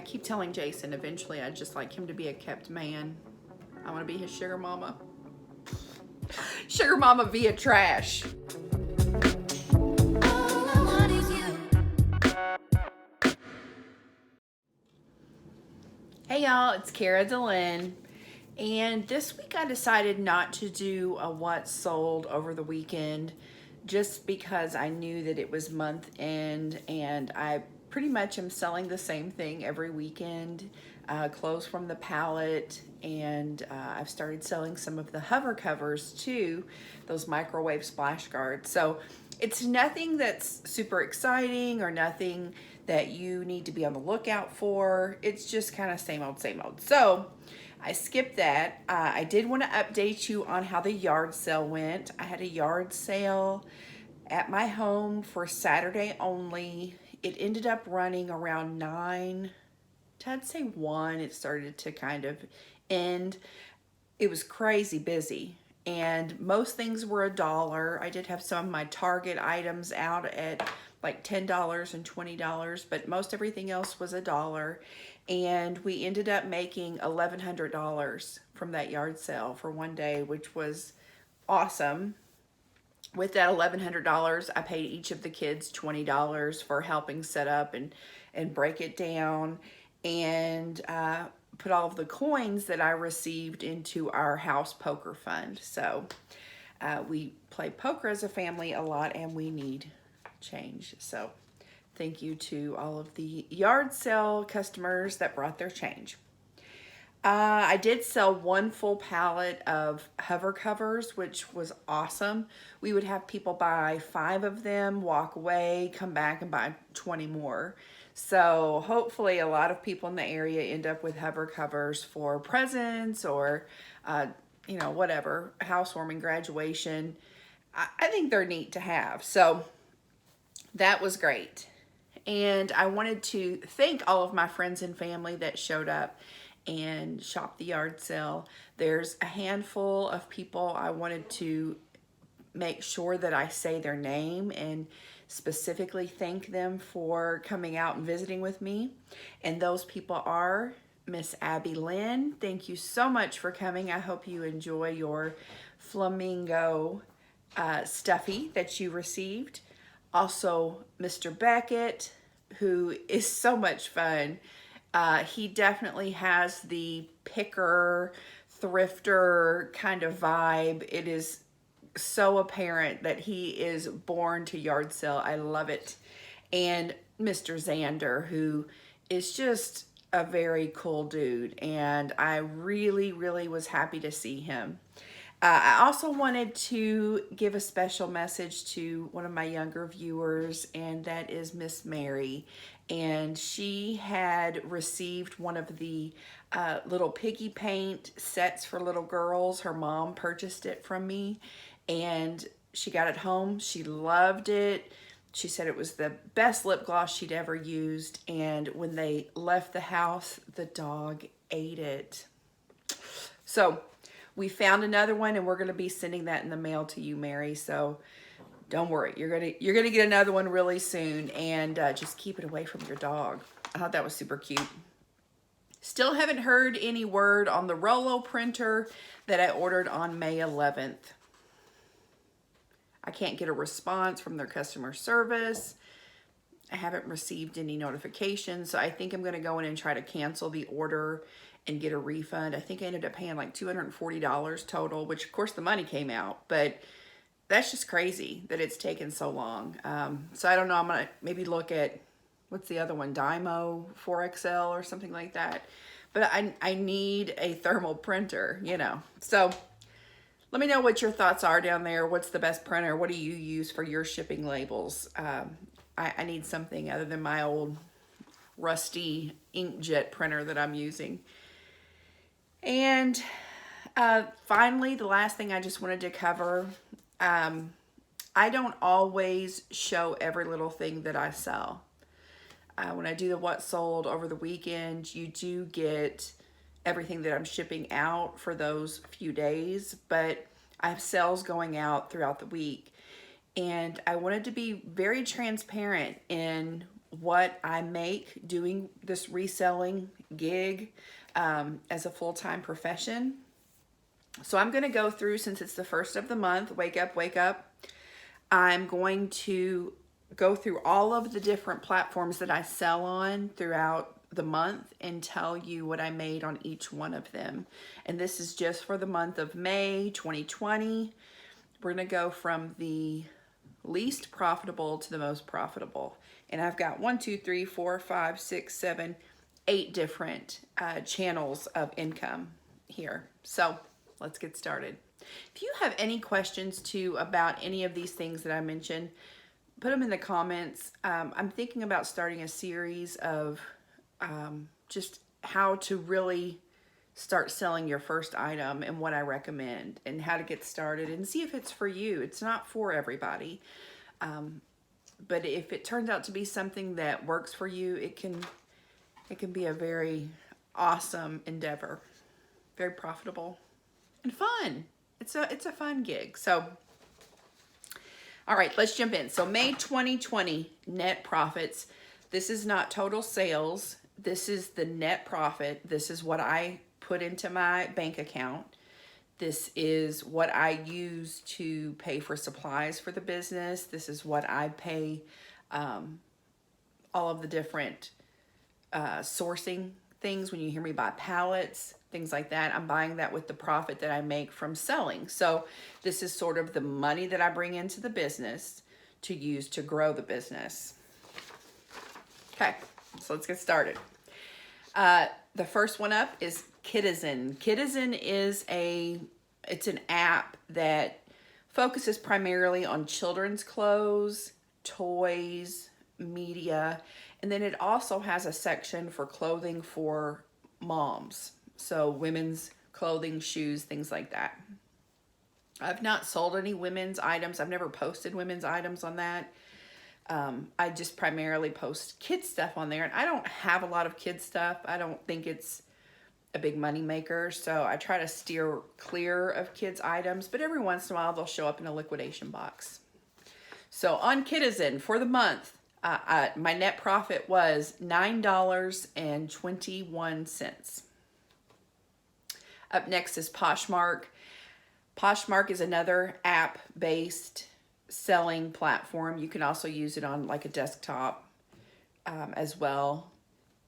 keep telling Jason eventually I'd just like him to be a kept man. I want to be his sugar mama. Sugar mama via trash. Hey y'all, it's Cara DeLynn. And this week I decided not to do a what sold over the weekend just because I knew that it was month end and I pretty much am selling the same thing every weekend. Clothes from the palette, and I've started selling some of the hover covers too, those microwave splash guards. So it's nothing that's super exciting or nothing that you need to be on the lookout for. It's just kind of same old, same old. So I skipped that. I did want to update you on how the yard sale went. I had a yard sale at my home for Saturday only. It ended up running around 9, I'd say 1. It started to kind of end. It was crazy busy, and most things were $1. I did have some of my Target items out at like $10 and $20, but most everything else was $1. And we ended up making $1,100 from that yard sale for one day, which was awesome. With that $1,100, I paid each of the kids $20 for helping set up and break it down, and put all of the coins that I received into our house poker fund. So we play poker as a family a lot, and we need change. So thank you to all of the yard sale customers that brought their change. I did sell one full pallet of hover covers, which was awesome. We would have people buy 5 of them, walk away, come back and buy 20 more. So hopefully a lot of people in the area end up with hover covers for presents or, whatever, housewarming, graduation. I think they're neat to have. So that was great. And I wanted to thank all of my friends and family that showed up and shopped the yard sale. There's a handful of people I wanted to make sure that I say their name and specifically thank them for coming out and visiting with me. And those people are Miss Abby Lynn. Thank you so much for coming. I hope you enjoy your flamingo stuffy that you received. Also, Mr. Beckett, who is so much fun. He definitely has the picker, thrifter kind of vibe. It is so apparent that he is born to yard sale. I love it. And Mr. Xander, who is just a very cool dude, and I really, really was happy to see him. I also wanted to give a special message to one of my younger viewers, and that is Miss Mary. And she had received one of the little piggy paint sets for little girls. Her mom purchased it from me, and she got it home. She loved it. She said it was the best lip gloss she'd ever used. And when they left the house, the dog ate it. So we found another one, and we're going to be sending that in the mail to you, Mary. So don't worry, you're gonna get another one really soon, and just keep it away from your dog. I thought that was super cute. Still haven't heard any word on the Rolo printer that I ordered on May 11th. I can't get a response from their customer service. I haven't received any notifications, so I think I'm going to go in and try to cancel the order and get a refund. I think I ended up paying like $240 total, which of course the money came out, but that's just crazy that it's taken so long. So I don't know, I'm going to maybe look at, what's the other one, Dymo 4XL or something like that. But I need a thermal printer, So let me know what your thoughts are down there. What's the best printer? What do you use for your shipping labels? I need something other than my old rusty inkjet printer that I'm using. And finally, the last thing I just wanted to cover, I don't always show every little thing that I sell. When I do the what sold over the weekend, you do get everything that I'm shipping out for those few days, but I have sales going out throughout the week. And I wanted to be very transparent in what I make doing this reselling gig as a full-time profession. So I'm going to go through, since it's the first of the month, wake up, wake up. I'm going to go through all of the different platforms that I sell on throughout the month and tell you what I made on each one of them. And this is just for the month of May 2020. We're going to go from the least profitable to the most profitable. And I've got 8 different channels of income here. So let's get started. If you have any questions too about any of these things that I mentioned, put them in the comments. I'm thinking about starting a series of just how to really start selling your first item and what I recommend and how to get started and see if it's for you. It's not for everybody. But if it turns out to be something that works for you, it can be a very awesome endeavor, very profitable and fun. It's a fun gig. So, all right, let's jump in. So May 2020 net profits. This is not total sales. This is the net profit. This is what I put into my bank account. This is what I use to pay for supplies for the business. This is what I pay all of the different sourcing things. When you hear me buy pallets, things like that, I'm buying that with the profit that I make from selling. So this is sort of the money that I bring into the business to use to grow the business. Okay, so let's get started. The first one up is Kidizen. Kidizen is it's an app that focuses primarily on children's clothes, toys, media, and then it also has a section for clothing for moms. So women's clothing, shoes, things like that. I've not sold any women's items. I've never posted women's items on that. I just primarily post kids stuff on there, and I don't have a lot of kids stuff. I don't think it's a big money maker, so I try to steer clear of kids items, but every once in a while they'll show up in a liquidation box. So on Kidizen for the month, my net profit was $9.21. Up next is Poshmark. Poshmark is another app-based selling platform. You can also use it on like a desktop as well.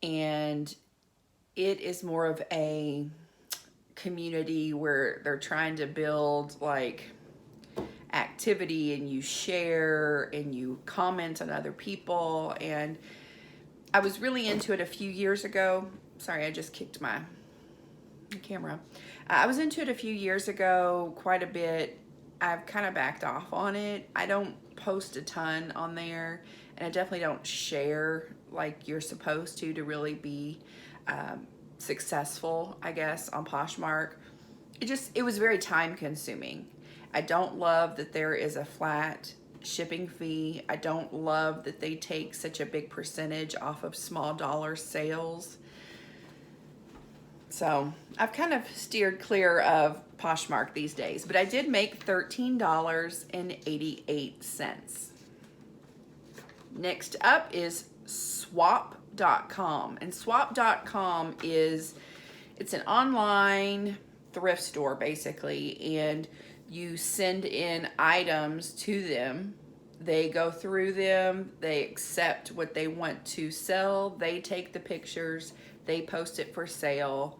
And it is more of a community where they're trying to build like activity, and you share and you comment on other people. And I was really into it a few years ago. Sorry, I just kicked my camera. I was into it a few years ago, quite a bit. I've kind of backed off on it. I don't post a ton on there, and I definitely don't share like you're supposed to really be successful, I guess, on Poshmark. It was very time consuming. I don't love that there is a flat shipping fee. I don't love that they take such a big percentage off of small dollar sales. So I've kind of steered clear of Poshmark these days, but I did make $13.88. Next up is swap.com. And swap.com it's an online thrift store basically, and you send in items to them. They go through them, they accept what they want to sell, they take the pictures, they post it for sale.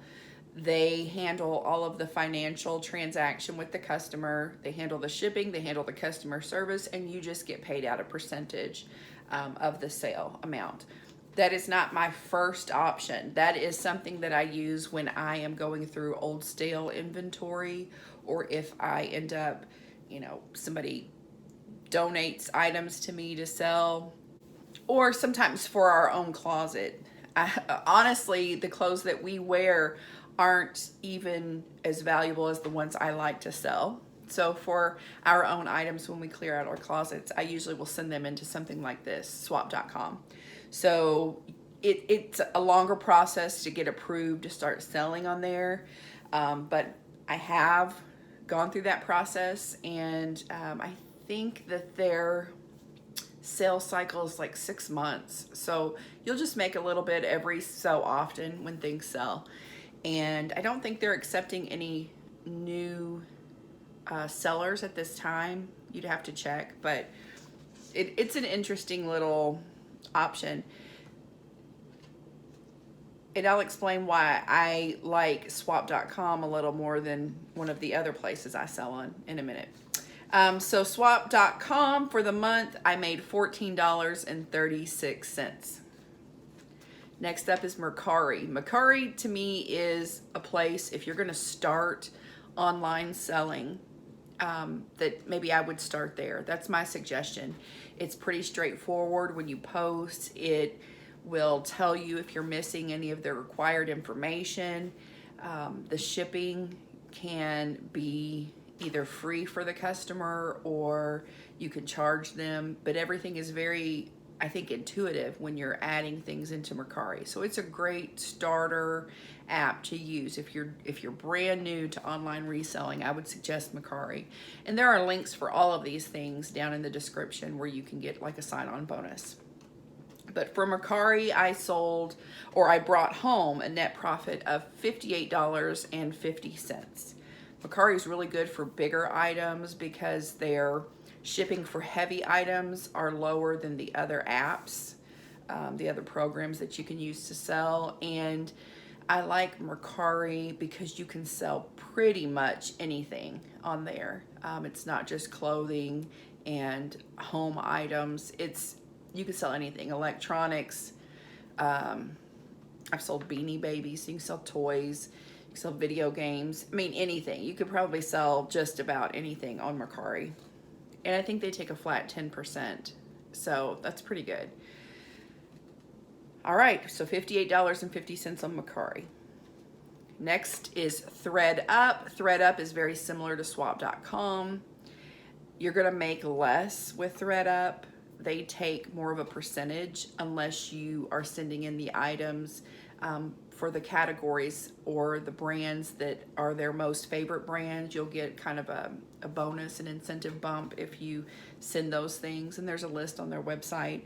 They handle all of the financial transaction with the customer. They handle the shipping, they handle the customer service, and you just get paid out a percentage of the sale amount. That is not my first option. That is something that I use when I am going through old stale inventory, or if I end up, somebody donates items to me to sell, or sometimes for our own closet. Honestly, the clothes that we wear aren't even as valuable as the ones I like to sell. So for our own items, when we clear out our closets, I usually will send them into something like this, swap.com. So it's a longer process to get approved to start selling on there. But I have gone through that process, and I think that their sales cycle is like 6 months. So you'll just make a little bit every so often when things sell. And I don't think they're accepting any new sellers at this time. You'd have to check, but it's an interesting little option. And I'll explain why I like swap.com a little more than one of the other places I sell on in a minute. So swap.com for the month, I made $14.36. Next up is Mercari. Mercari to me is a place, if you're going to start online selling, that maybe I would start there. That's my suggestion. It's pretty straightforward. When you post, it will tell you if you're missing any of the required information. The shipping can be either free for the customer or you can charge them, but everything is very, I think, intuitive when you're adding things into Mercari. So it's a great starter app to use if you're brand new to online reselling. I would suggest Mercari, and there are links for all of these things down in the description where you can get like a sign-on bonus. But for Mercari, I brought home a net profit of $58.50. Mercari is really good for bigger items because their shipping for heavy items are lower than the other apps, the other programs that you can use to sell. And I like Mercari because you can sell pretty much anything on there. It's not just clothing and home items. You can sell anything, electronics. I've sold Beanie Babies, so you can sell toys, you can sell video games. I mean, anything. You could probably sell just about anything on Mercari. And I think they take a flat 10%, so that's pretty good. All right, so $58.50 on Mercari. Next is ThredUp. ThredUp is very similar to swap.com. You're gonna make less with ThredUp. They take more of a percentage unless you are sending in the items for the categories or the brands that are their most favorite brands. You'll get kind of a bonus, an incentive bump if you send those things, and there's a list on their website.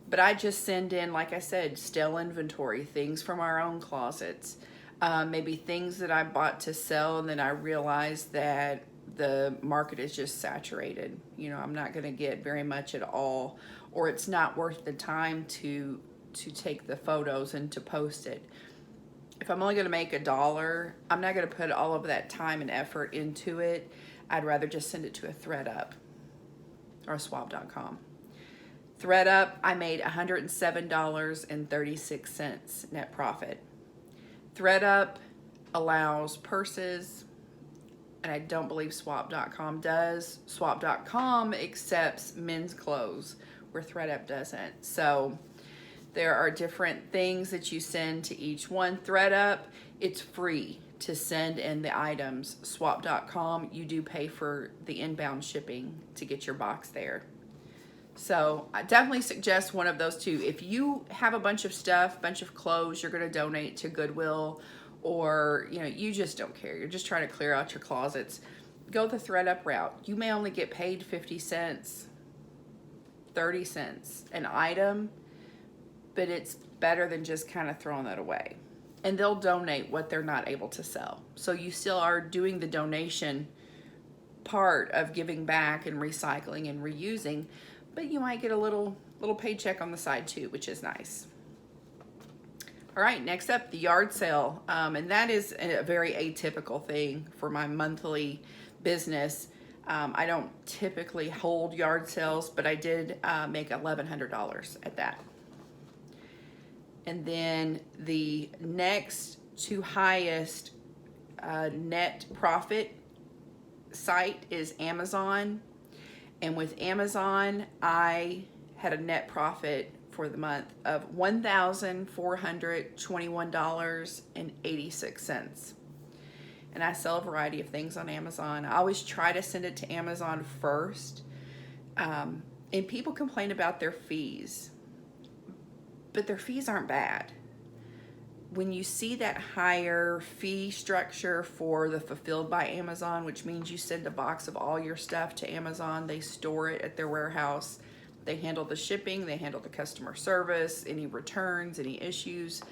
But I just send in, like I said, stale inventory, things from our own closets, maybe things that I bought to sell and then I realized that the market is just saturated. You know, I'm not going to get very much at all, or it's not worth the time to take the photos and to post it. If I'm only going to make $1, I'm not going to put all of that time and effort into it. I'd rather just send it to a ThredUp or a swap.com. ThredUp, I made $107.36 net profit. ThredUp allows purses, and I don't believe swap.com does. Swap.com accepts men's clothes where ThredUp doesn't. So there are different things that you send to each one. ThredUp, it's free to send in the items. Swap.com, you do pay for the inbound shipping to get your box there. So I definitely suggest one of those two. If you have a bunch of stuff, bunch of clothes you're going to donate to Goodwill, or you just don't care, you're just trying to clear out your closets, go the ThredUp route. You may only get paid 50 cents, 30 cents an item, but it's better than just kind of throwing that away. And they'll donate what they're not able to sell. So you still are doing the donation part of giving back and recycling and reusing, but you might get a little paycheck on the side too, which is nice. All right, next up, the yard sale. And that is a very atypical thing for my monthly business. I don't typically hold yard sales, but I did make $1,100 at that. And then the next to highest net profit site is Amazon. And with Amazon, I had a net profit for the month of $1,421.86. And I sell a variety of things on Amazon. I always try to send it to Amazon first. And people complain about their fees, but their fees aren't bad. When you see that higher fee structure for the fulfilled by Amazon, which means you send a box of all your stuff to Amazon, they store it at their warehouse, They handle the shipping, they handle the customer service, any returns, any issues.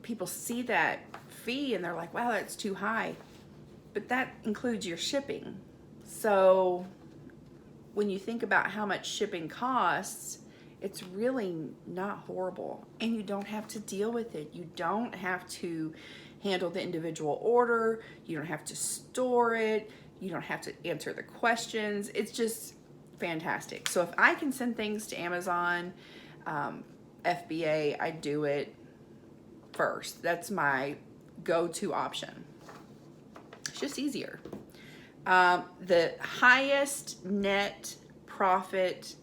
People see that fee and they're like, wow, that's too high. But that includes your shipping. So when you think about how much shipping costs, it's really not horrible. And you don't have to deal with it. You don't have to handle the individual order. You don't have to store it. You don't have to answer the questions. It's just fantastic. So if I can send things to Amazon, FBA, I do it first. That's my go-to option. It's just easier. The highest net profit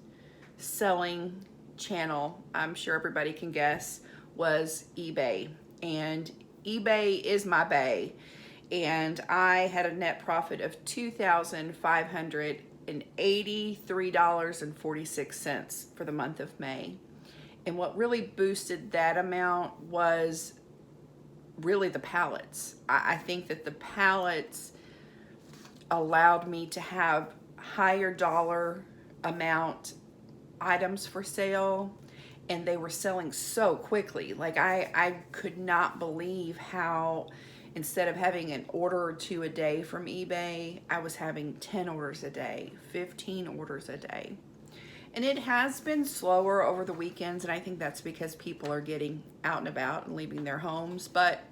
selling channel, I'm sure everybody can guess, was eBay. And eBay is my bae. And I had a net profit of $2,583.46 for the month of May. And what really boosted that amount was really the pallets. I think that the pallets allowed me to have higher dollar amount items for sale, and they were selling so quickly. Like I could not believe how instead of having an order or two a day from eBay, I was having 10 orders a day, 15 orders a day. And it has been slower over the weekends, and I think that's because people are getting out and about and leaving their homes, but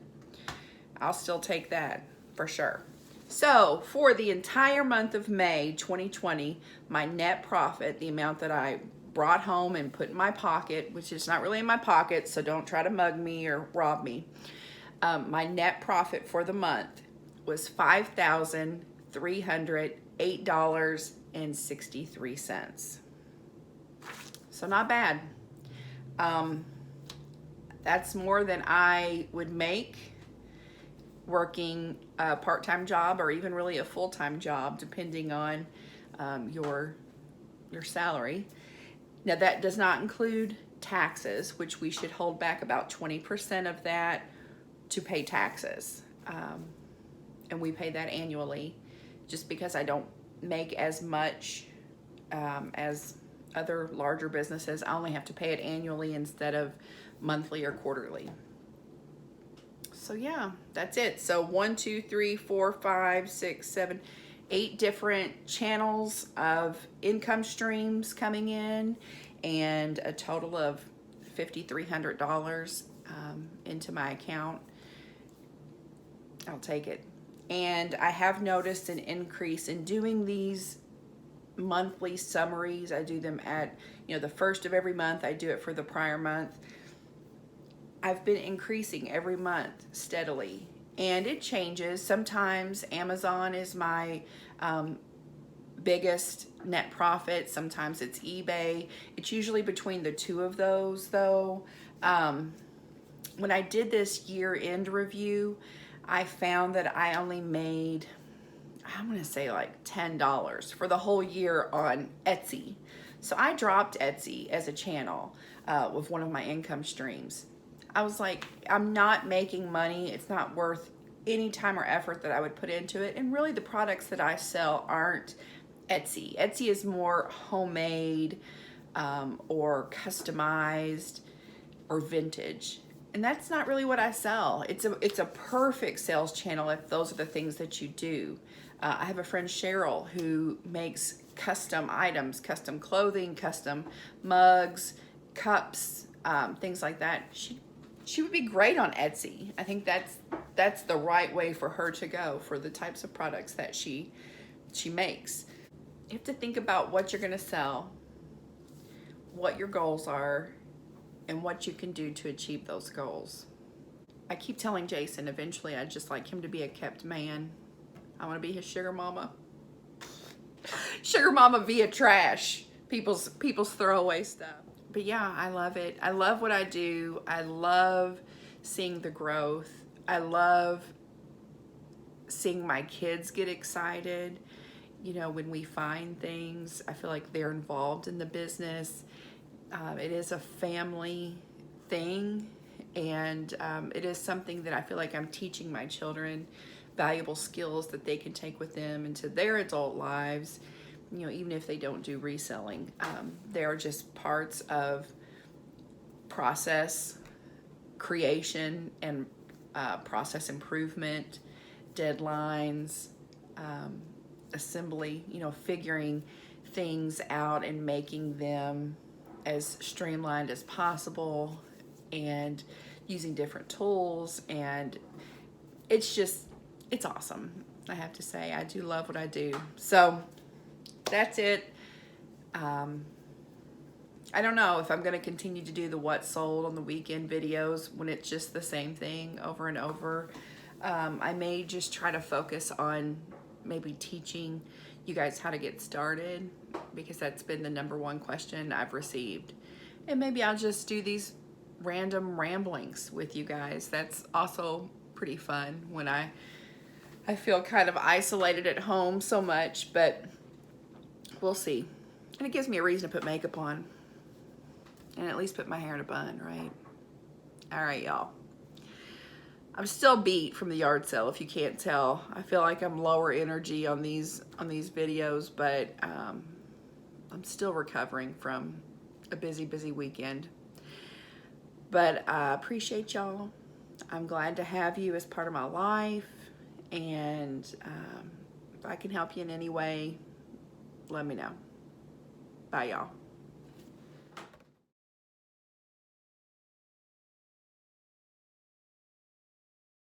I'll still take that for sure. So for the entire month of May 2020, my net profit, the amount that I brought home and put in my pocket, which is not really in my pocket, so don't try to mug me or rob me. My net profit for the month was $5,308.63. So not bad. That's more than I would make working a part-time job or even really a full-time job, depending on your salary. Now that does not include taxes, which we should hold back about 20% of that to pay taxes. And we pay that annually just because I don't make as much as other larger businesses. I only have to pay it annually instead of monthly or quarterly. So yeah, that's it. So 1, 2, 3, 4, 5, 6, 7, 8 different channels of income streams coming in, and a total of $5,300 into my account. I'll take it. And I have noticed an increase in doing these monthly summaries. I do them at, the first of every month. I do it for the prior month. I've been increasing every month steadily, and it changes. Sometimes Amazon is my biggest net profit. Sometimes it's eBay. It's usually between the two of those though. When I did this year-end review, I found that I only made, I'm gonna say like $10 for the whole year on Etsy. So I dropped Etsy as a channel with one of my income streams. I was like, I'm not making money. It's not worth any time or effort that I would put into it. And really the products that I sell aren't Etsy. Etsy is more homemade or customized or vintage. And that's not really what I sell. It's a perfect sales channel if those are the things that you do. I have a friend, Cheryl, who makes custom items, custom clothing, custom mugs, cups, things like that. She would be great on Etsy. I think that's the right way for her to go for the types of products that she makes. You have to think about what you're gonna sell, what your goals are, and what you can do to achieve those goals. I keep telling Jason eventually I'd just like him to be a kept man. I want to be his sugar mama. Sugar mama via trash. People's throwaway stuff. But yeah, I love it. I love what I do. I love seeing the growth. I love seeing my kids get excited. When we find things, I feel like they're involved in the business. It is a family thing, and it is something that I feel like I'm teaching my children valuable skills that they can take with them into their adult lives. you know, even if they don't do reselling, they're just parts of process creation and process improvement, deadlines, assembly, you know, figuring things out and making them as streamlined as possible and using different tools. And it's just, it's awesome. I have to say, I do love what I do. So that's it. I don't know if I'm going to continue to do the what sold on the weekend videos when it's just the same thing over and over. I may just try to focus on maybe teaching you guys how to get started, because that's been the #1 question I've received. And maybe I'll just do these random ramblings with you guys. That's also pretty fun when I feel kind of isolated at home so much, but we'll see. And it gives me a reason to put makeup on and at least put my hair in a bun, right? All right, y'all. I'm still beat from the yard sale, if you can't tell. I feel like I'm lower energy on these videos, but I'm still recovering from a busy weekend. But I appreciate y'all. I'm glad to have you as part of my life, and if I can help you in any way, let me know. Bye, y'all.